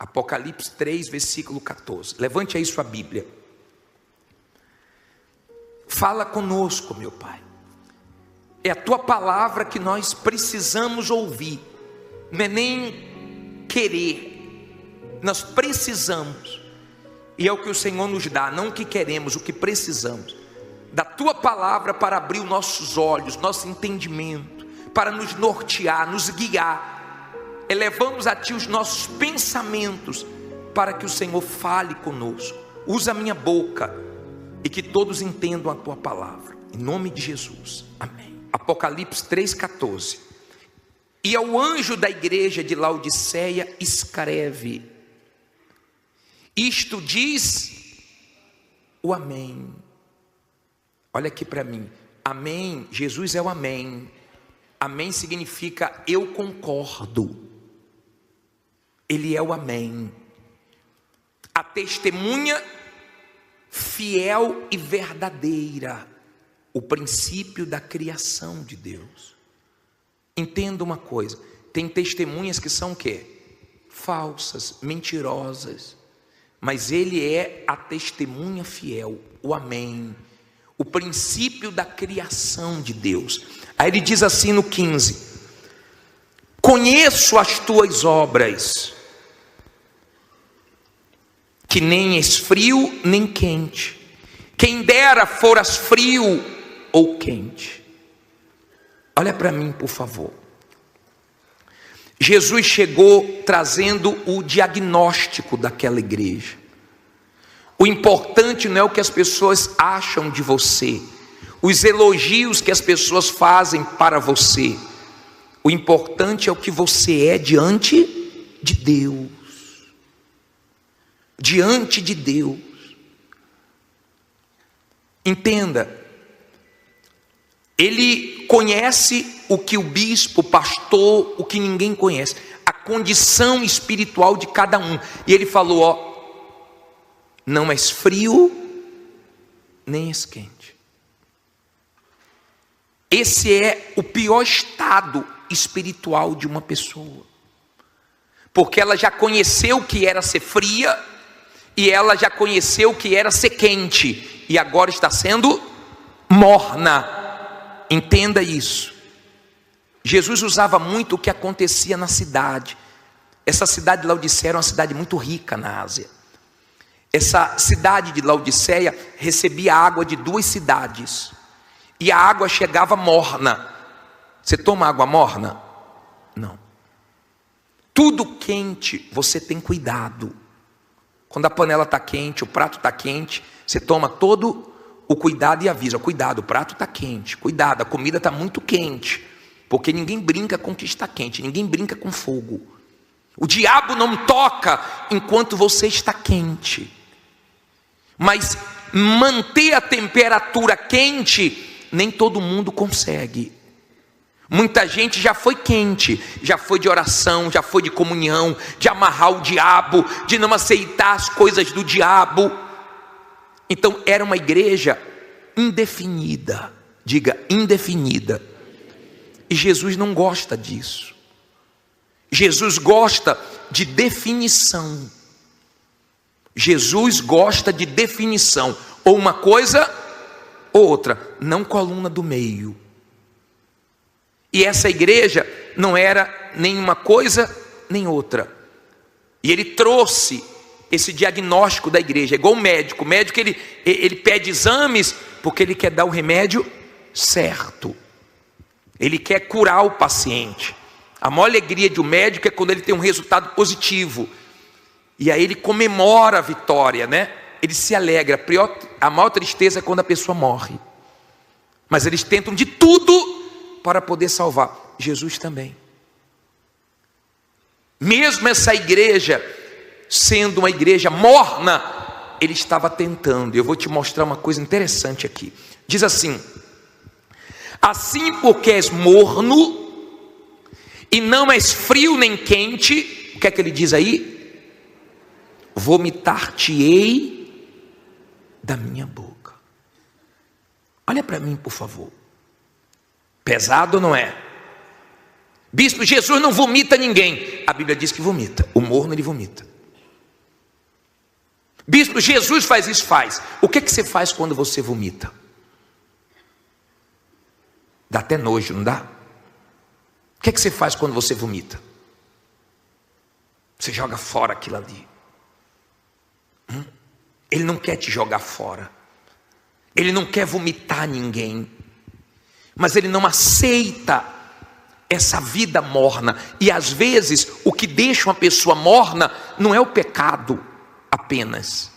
Apocalipse 3, versículo 14. Levante aí sua Bíblia. Fala conosco, meu Pai. É a tua palavra que nós precisamos ouvir. Não é nem querer. Nós precisamos. E é o que o Senhor nos dá, não o que queremos, o que precisamos. Da tua palavra para abrir os nossos olhos, nosso entendimento, para nos nortear, nos guiar. Elevamos a ti os nossos pensamentos, para que o Senhor fale conosco. Usa a minha boca e que todos entendam a tua palavra. Em nome de Jesus, amém. Apocalipse 3,14. E ao anjo da igreja de Laodiceia escreve: isto diz o amém. Olha aqui para mim. Amém, Jesus é o amém. Amém significa eu concordo. Ele é o amém. A testemunha fiel e verdadeira. O princípio da criação de Deus. Entenda uma coisa. Tem testemunhas que são o quê? Falsas, mentirosas. Mas ele é a testemunha fiel. O amém. O princípio da criação de Deus. Aí ele diz assim no 15: conheço as tuas obras, que nem és frio nem quente. Quem dera foras frio ou quente. Olha para mim, por favor. Jesus chegou trazendo o diagnóstico daquela igreja. O importante não é o que as pessoas acham de você, os elogios que as pessoas fazem para você. O importante é o que você é diante de Deus. Diante de Deus. Entenda, ele conhece o que o bispo, o pastor, o que ninguém conhece, a condição espiritual de cada um. E ele falou: ó, não és frio, nem és quente. Esse é o pior estado espiritual de uma pessoa, porque ela já conheceu o que era ser fria, e ela já conheceu o que era ser quente, e agora está sendo morna. Entenda isso. Jesus usava muito o que acontecia na cidade. Essa cidade de Laodiceia era uma cidade muito rica na Ásia. Essa cidade de Laodiceia recebia água de 2 cidades, e a água chegava morna. Você toma água morna? Não. Tudo quente, você tem cuidado. Quando a panela está quente, o prato está quente, você toma todo o cuidado e avisa: cuidado, o prato está quente, cuidado, a comida está muito quente. Porque ninguém brinca com o que está quente, ninguém brinca com fogo. O diabo não toca enquanto você está quente. Mas manter a temperatura quente, nem todo mundo consegue. Muita gente já foi quente, já foi de oração, já foi de comunhão, de amarrar o diabo, de não aceitar as coisas do diabo. Então era uma igreja indefinida. Diga, indefinida. E Jesus não gosta disso. Jesus gosta de definição. Jesus gosta de definição. Ou uma coisa ou outra, não coluna do meio. E essa igreja não era nem uma coisa nem outra. E ele trouxe esse diagnóstico da igreja. É igual o médico. O médico ele pede exames porque ele quer dar o remédio certo. Ele quer curar o paciente. A maior alegria de um médico é quando ele tem um resultado positivo. E aí ele comemora a vitória, né? Ele se alegra. A maior tristeza é quando a pessoa morre. Mas eles tentam de tudo para poder salvar. Jesus também. Mesmo essa igreja sendo uma igreja morna, ele estava tentando. Eu vou te mostrar uma coisa interessante aqui. Diz assim: assim porque és morno e não és frio nem quente, o que é que ele diz aí? Vomitar-te-ei da minha boca. Olha para mim, por favor. Pesado ou não é? Bispo, Jesus não vomita ninguém. A Bíblia diz que vomita. O morno ele vomita. Bispo, Jesus faz isso? Faz. O que você faz quando você vomita? Dá até nojo, não dá? O que você faz quando você vomita? Você joga fora aquilo ali. Ele não quer te jogar fora. Ele não quer vomitar ninguém. Mas ele não aceita essa vida morna. E às vezes o que deixa uma pessoa morna não é o pecado apenas.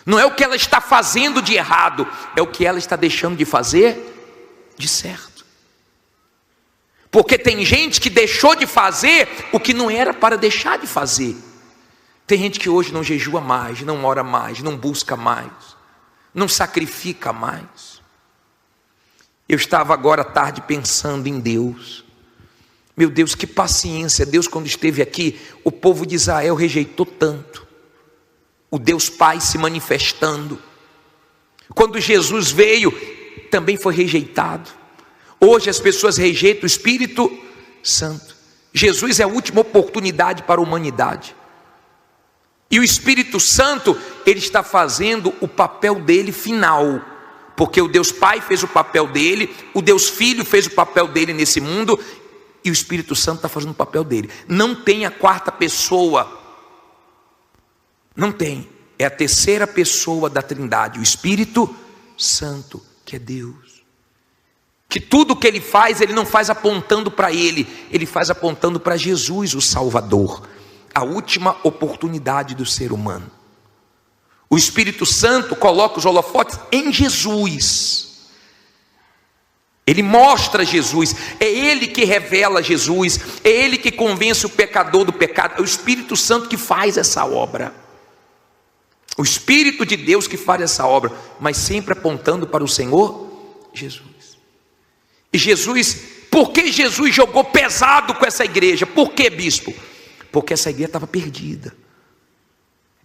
Não é o que ela está fazendo de errado, é o que ela está deixando de fazer de certo. Porque tem gente que deixou de fazer o que não era para deixar de fazer. Tem gente que hoje não jejua mais, não ora mais, não busca mais, não sacrifica mais. Eu estava agora à tarde pensando em Deus. Meu Deus, que paciência. Deus, quando esteve aqui, o povo de Israel rejeitou tanto. O Deus Pai se manifestando. Quando Jesus veio, também foi rejeitado. Hoje as pessoas rejeitam o Espírito Santo. Jesus é a última oportunidade para a humanidade. E o Espírito Santo, ele está fazendo o papel dele final. Porque o Deus Pai fez o papel dele, o Deus Filho fez o papel dele nesse mundo, e o Espírito Santo está fazendo o papel dele. Não tem a quarta pessoa. Não tem. É a terceira pessoa da Trindade, o Espírito Santo, que é Deus. Que tudo que ele faz, ele não faz apontando para ele, ele faz apontando para Jesus, o Salvador. A última oportunidade do ser humano. O Espírito Santo coloca os holofotes em Jesus. Ele mostra Jesus, é Ele que revela Jesus, é Ele que convence o pecador do pecado, é o Espírito Santo que faz essa obra. O Espírito de Deus que faz essa obra, mas sempre apontando para o Senhor Jesus. E Jesus, por que Jesus jogou pesado com essa igreja? Por que, bispo? Porque essa igreja estava perdida.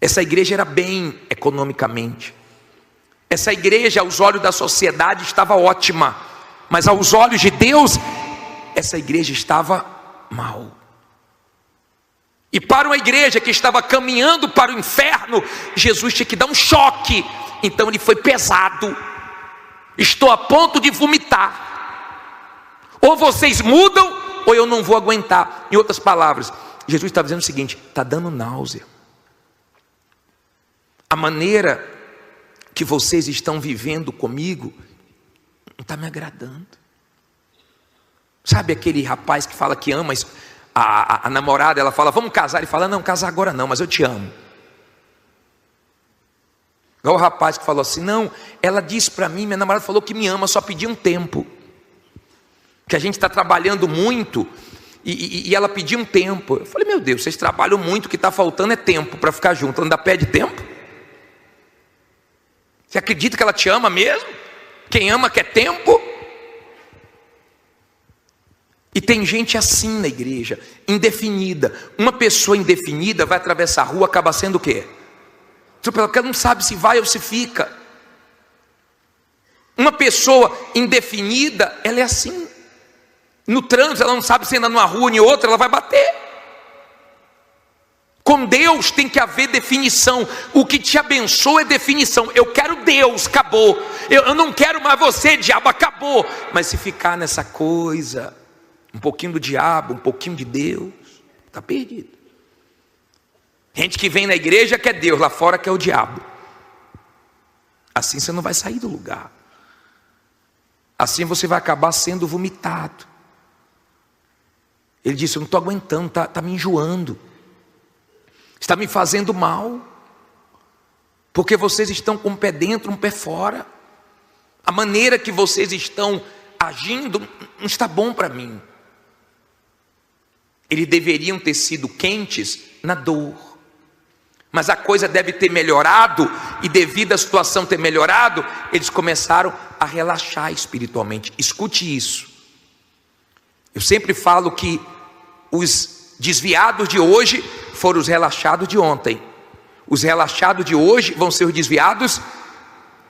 Essa igreja era bem economicamente. Essa igreja, aos olhos da sociedade, estava ótima. Mas aos olhos de Deus, essa igreja estava mal. E para uma igreja que estava caminhando para o inferno, Jesus tinha que dar um choque. Então ele foi pesado. Estou a ponto de vomitar. Ou vocês mudam, ou eu não vou aguentar. Em outras palavras, Jesus está dizendo o seguinte: está dando náusea. A maneira que vocês estão vivendo comigo não está me agradando. Sabe aquele rapaz que fala que ama a namorada, ela fala, vamos casar, ele fala, não, casar agora não, mas eu te amo. Igual o rapaz que falou assim, não, ela disse para mim, minha namorada falou que me ama, só pediu um tempo. Que a gente está trabalhando muito e ela pediu um tempo. Eu falei, meu Deus, vocês trabalham muito, o que está faltando é tempo para ficar junto, ainda pede tempo? Você acredita que ela te ama mesmo? Quem ama quer tempo? E tem gente assim na igreja, indefinida. Uma pessoa indefinida vai atravessar a rua, acaba sendo o quê? Porque ela não sabe se vai ou se fica. Uma pessoa indefinida, ela é assim. No trânsito, ela não sabe se anda numa rua ou em outra, ela vai bater. Com Deus tem que haver definição. O que te abençoa é definição. Eu quero Deus, acabou. Eu não quero mais você, diabo, acabou. Mas se ficar nessa coisa, um pouquinho do diabo, um pouquinho de Deus, está perdido. Gente que vem na igreja quer Deus, lá fora quer o diabo. Assim você não vai sair do lugar. Assim você vai acabar sendo vomitado. Ele disse, eu não estou aguentando, está me enjoando. Está me fazendo mal. Porque vocês estão com um pé dentro, um pé fora. A maneira que vocês estão agindo não está bom para mim. Eles deveriam ter sido quentes na dor. Mas a coisa deve ter melhorado. E devido à situação ter melhorado, eles começaram a relaxar espiritualmente. Escute isso. Eu sempre falo que os desviados de hoje foram os relaxados de ontem. Os relaxados de hoje vão ser os desviados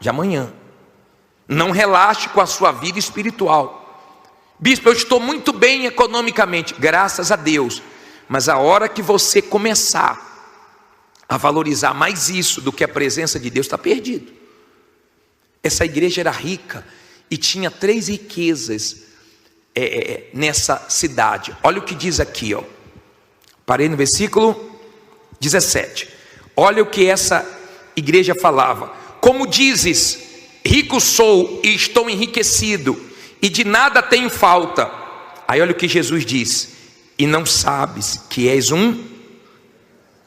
de amanhã. Não relaxe com a sua vida espiritual. Bispo, eu estou muito bem economicamente, graças a Deus. Mas a hora que você começar a valorizar mais isso do que a presença de Deus, está perdido. Essa igreja era rica e tinha 3 riquezas nessa cidade. Olha o que diz aqui, ó. Parei no versículo 17. Olha o que essa igreja falava: como dizes, rico sou e estou enriquecido, e de nada tenho falta. Aí olha o que Jesus diz: e não sabes que és um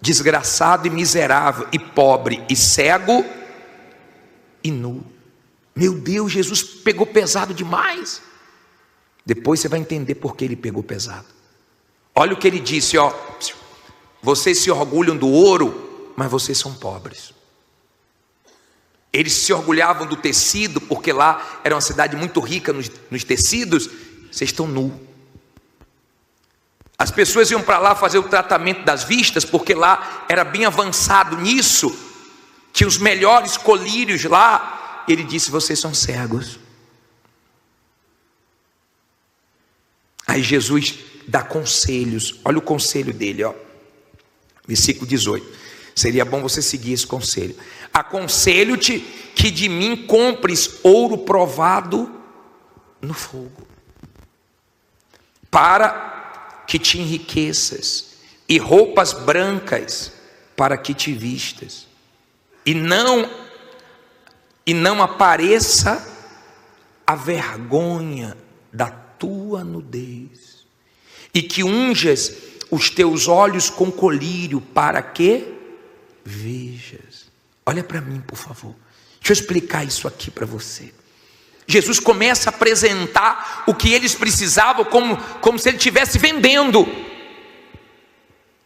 desgraçado e miserável, e pobre, e cego, e nu. Meu Deus, Jesus pegou pesado demais. Depois você vai entender por que ele pegou pesado. Olha o que ele disse, ó: vocês se orgulham do ouro, mas vocês são pobres. Eles se orgulhavam do tecido, porque lá era uma cidade muito rica nos tecidos. Vocês estão nus. As pessoas iam para lá fazer o tratamento das vistas, porque lá era bem avançado nisso. Tinha os melhores colírios lá. Ele disse: vocês são cegos. Aí Jesus dá conselhos. Olha o conselho dele, ó. Versículo 18. Seria bom você seguir esse conselho. Aconselho-te que de mim compres ouro provado no fogo, para que te enriqueças, e roupas brancas para que te vistas, e não apareça a vergonha da tua nudez, e que unjas os teus olhos com colírio, para que vejas. Olha para mim, por favor. Deixa eu explicar isso aqui para você. Jesus começa a apresentar o que eles precisavam como se ele estivesse vendendo.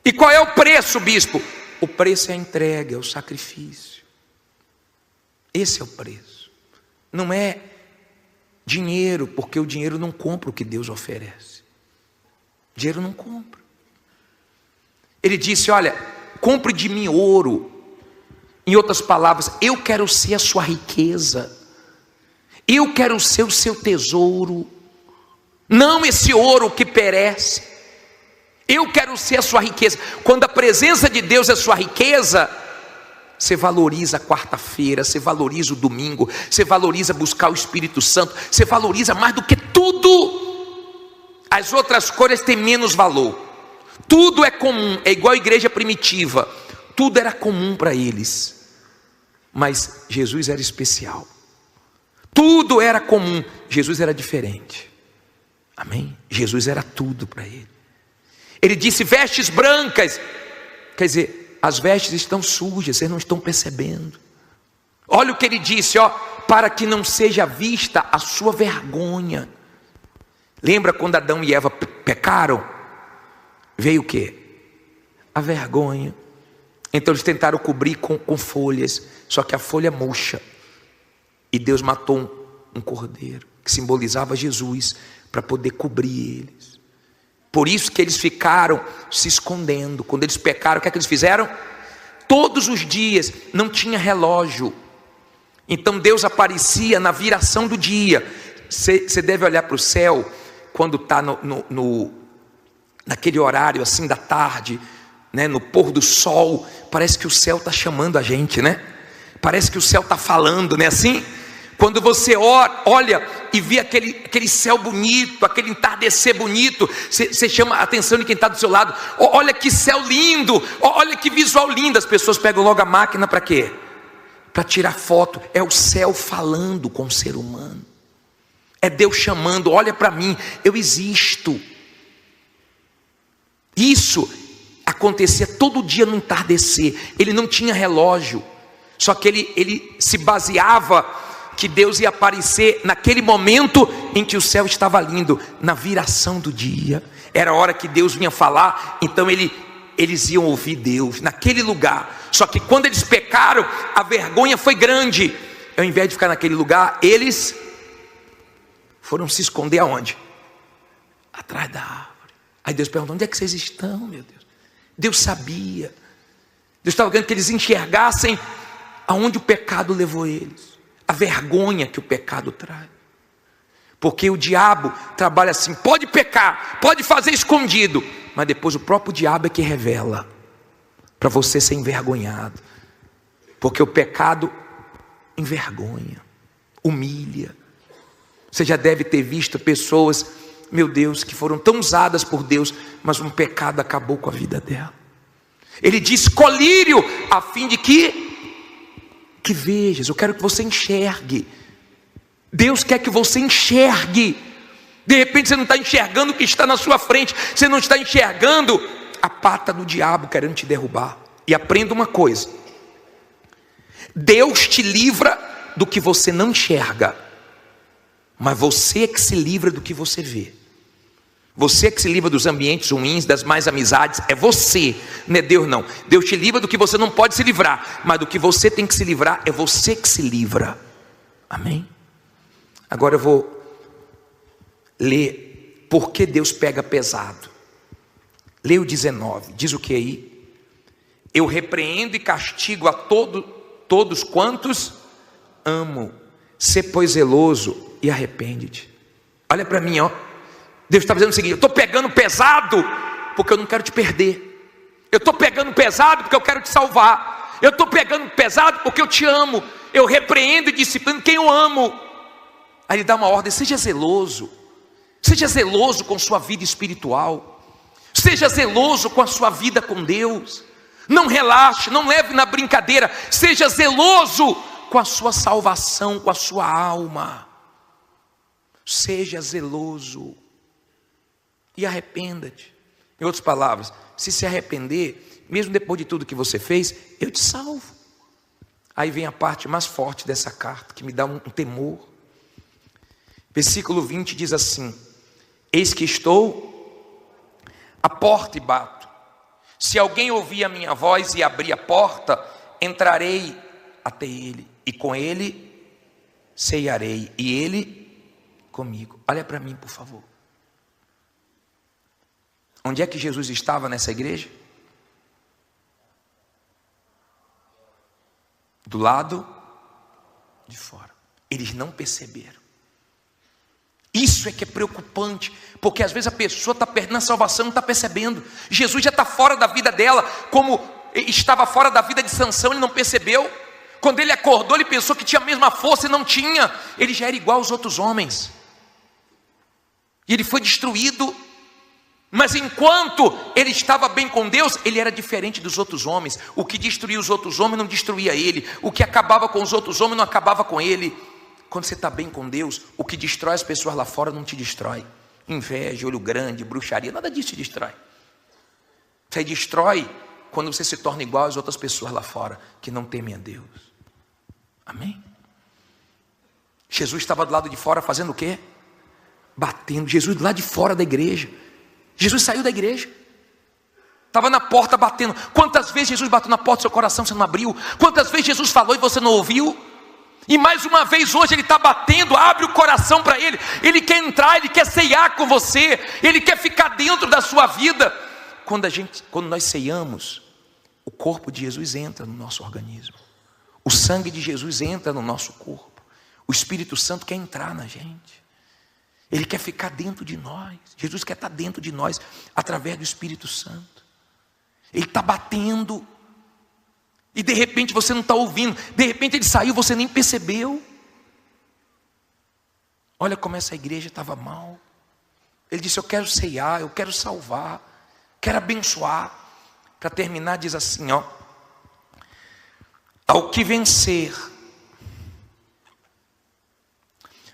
E qual é o preço, bispo? O preço é a entrega, é o sacrifício. Esse é o preço. Não é dinheiro, porque o dinheiro não compra o que Deus oferece. O dinheiro não compra. Ele disse: olha, compre de mim ouro. Em outras palavras, eu quero ser a sua riqueza. Eu quero ser o seu tesouro. Não esse ouro que perece. Eu quero ser a sua riqueza. Quando a presença de Deus é sua riqueza, você valoriza a quarta-feira, você valoriza o domingo, você valoriza buscar o Espírito Santo, você valoriza mais do que tudo. As outras coisas têm menos valor. Tudo é comum, é igual a igreja primitiva. Tudo era comum para eles. Mas Jesus era especial. Tudo era comum, Jesus era diferente. Amém? Jesus era tudo para ele. Ele disse: vestes brancas. Quer dizer, as vestes estão sujas, vocês não estão percebendo. Olha o que ele disse, ó: para que não seja vista a sua vergonha. Lembra quando Adão e Eva pecaram? Veio o quê? A vergonha. Então eles tentaram cobrir com folhas, só que a folha murcha. E Deus matou um cordeiro, que simbolizava Jesus, para poder cobrir eles. Por isso que eles ficaram se escondendo. Quando eles pecaram, o que é que eles fizeram? Todos os dias, não tinha relógio. Então Deus aparecia na viração do dia. Você deve olhar para o céu, quando está naquele horário assim da tarde, né, no pôr do sol. Parece que o céu está chamando a gente, né? Parece que o céu está falando, né? Assim, quando você olha e vê aquele céu bonito, aquele entardecer bonito, você chama a atenção de quem está do seu lado. Olha que céu lindo, olha que visual lindo. As pessoas pegam logo a máquina para quê? Para tirar foto. É o céu falando com o ser humano. É Deus chamando: olha para mim, eu existo. Isso acontecia todo dia no entardecer. Ele não tinha relógio, só que ele se baseava que Deus ia aparecer naquele momento em que o céu estava lindo, na viração do dia. Era a hora que Deus vinha falar, então eles iam ouvir Deus naquele lugar. Só que quando eles pecaram, a vergonha foi grande. Ao invés de ficar naquele lugar, eles foram se esconder aonde? Atrás da árvore. Aí Deus perguntou: onde é que vocês estão, meu Deus? Deus sabia. Deus estava querendo que eles enxergassem aonde o pecado levou eles, a vergonha que o pecado traz. Porque o diabo trabalha assim: pode pecar, pode fazer escondido, mas depois o próprio diabo é que revela. para você ser envergonhado, porque o pecado envergonha, humilha. Você já deve ter visto pessoas, meu Deus, que foram tão usadas por Deus, mas um pecado acabou com a vida dela. Ele diz: colírio, a fim de que vejas. Eu quero que você enxergue. Deus quer que você enxergue. De repente você não está enxergando o que está na sua frente, você não está enxergando a pata do diabo querendo te derrubar. E aprenda uma coisa: Deus te livra do que você não enxerga, mas você é que se livra do que você vê. Você é que se livra dos ambientes ruins, das más amizades. É você, não é Deus não. Deus te livra do que você não pode se livrar, mas do que você tem que se livrar, é você que se livra. Amém? Agora eu vou ler por que Deus pega pesado. Leia o 19, diz o que aí? Eu repreendo e castigo a todos quantos amo. Sê, pois, zeloso e arrepende-te. Olha para mim, ó. Deus está dizendo o seguinte: eu estou pegando pesado porque eu não quero te perder. Eu estou pegando pesado porque eu quero te salvar. Eu estou pegando pesado porque eu te amo. Eu repreendo e disciplino quem eu amo. Aí ele dá uma ordem: seja zeloso. Seja zeloso com sua vida espiritual. Seja zeloso com a sua vida com Deus. Não relaxe, não leve na brincadeira. Seja zeloso com a sua salvação, com a sua alma. Seja zeloso e arrependa-te. Em outras palavras, se arrepender, mesmo depois de tudo que você fez, eu te salvo. Aí vem a parte mais forte dessa carta, que me dá um temor. Versículo 20 diz assim: eis que estou à porta e bato. Se alguém ouvir a minha voz e abrir a porta, entrarei até ele, e com ele ceiarei, e ele comigo. Olha para mim, por favor. Onde é que Jesus estava nessa igreja? Do lado de fora. Eles não perceberam. Isso é que é preocupante, porque às vezes a pessoa está perdendo a salvação e não está percebendo. Jesus já está fora da vida dela, como estava fora da vida de Sansão, ele não percebeu. Quando ele acordou, ele pensou que tinha a mesma força e não tinha. Ele já era igual aos outros homens. E ele foi destruído. Mas enquanto ele estava bem com Deus, ele era diferente dos outros homens. O que destruía os outros homens não destruía ele. O que acabava com os outros homens não acabava com ele. Quando você está bem com Deus, o que destrói as pessoas lá fora não te destrói. Inveja, olho grande, bruxaria, nada disso te destrói. Você destrói quando você se torna igual às outras pessoas lá fora, que não temem a Deus. Amém? Jesus estava do lado de fora fazendo o quê? Batendo. Jesus do lado de fora da igreja. Jesus saiu da igreja, estava na porta batendo. Quantas vezes Jesus bateu na porta do seu coração, você não abriu? Quantas vezes Jesus falou e você não ouviu? E mais uma vez hoje ele está batendo. Abre o coração para ele. Ele quer entrar, ele quer ceiar com você, ele quer ficar dentro da sua vida. Quando nós ceiamos, o corpo de Jesus entra no nosso organismo, o sangue de Jesus entra no nosso corpo, o Espírito Santo quer entrar na gente. Ele quer ficar dentro de nós. Jesus quer estar dentro de nós através do Espírito Santo. Ele está batendo. E de repente você não está ouvindo. De repente ele saiu, você nem percebeu. Olha como essa igreja estava mal. Ele disse: eu quero ceiar, eu quero salvar, quero abençoar. Para terminar diz assim, ó: ao que vencer,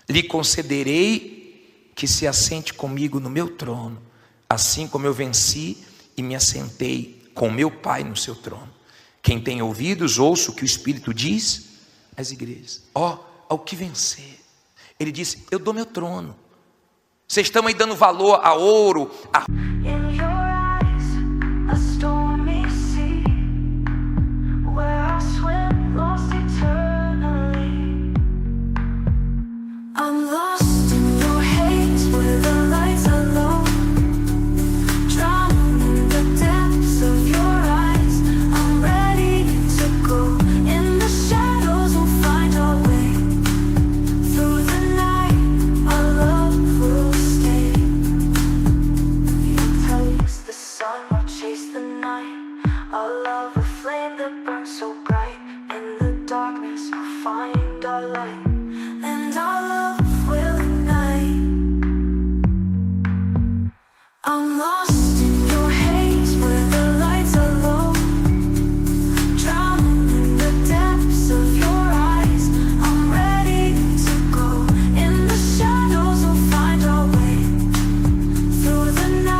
lhe concederei que se assente comigo no meu trono, assim como eu venci e me assentei com meu Pai no seu trono. Quem tem ouvidos, ouça o que o Espírito diz às igrejas. Ó, ao que vencer. Ele disse: eu dou meu trono. Vocês estão aí dando valor a ouro, a...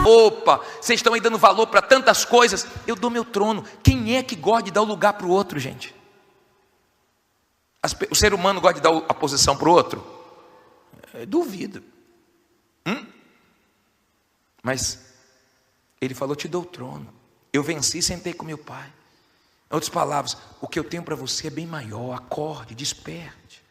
roupa, vocês estão aí dando valor para tantas coisas. Eu dou meu trono. Quem é que gosta de dar o lugar para o outro, gente? O ser humano gosta de dar a posição para o outro? Duvido. Mas ele falou: te dou o trono. Eu venci e sentei com meu pai. Em outras palavras, o que eu tenho para você é bem maior. Acorde, desperte.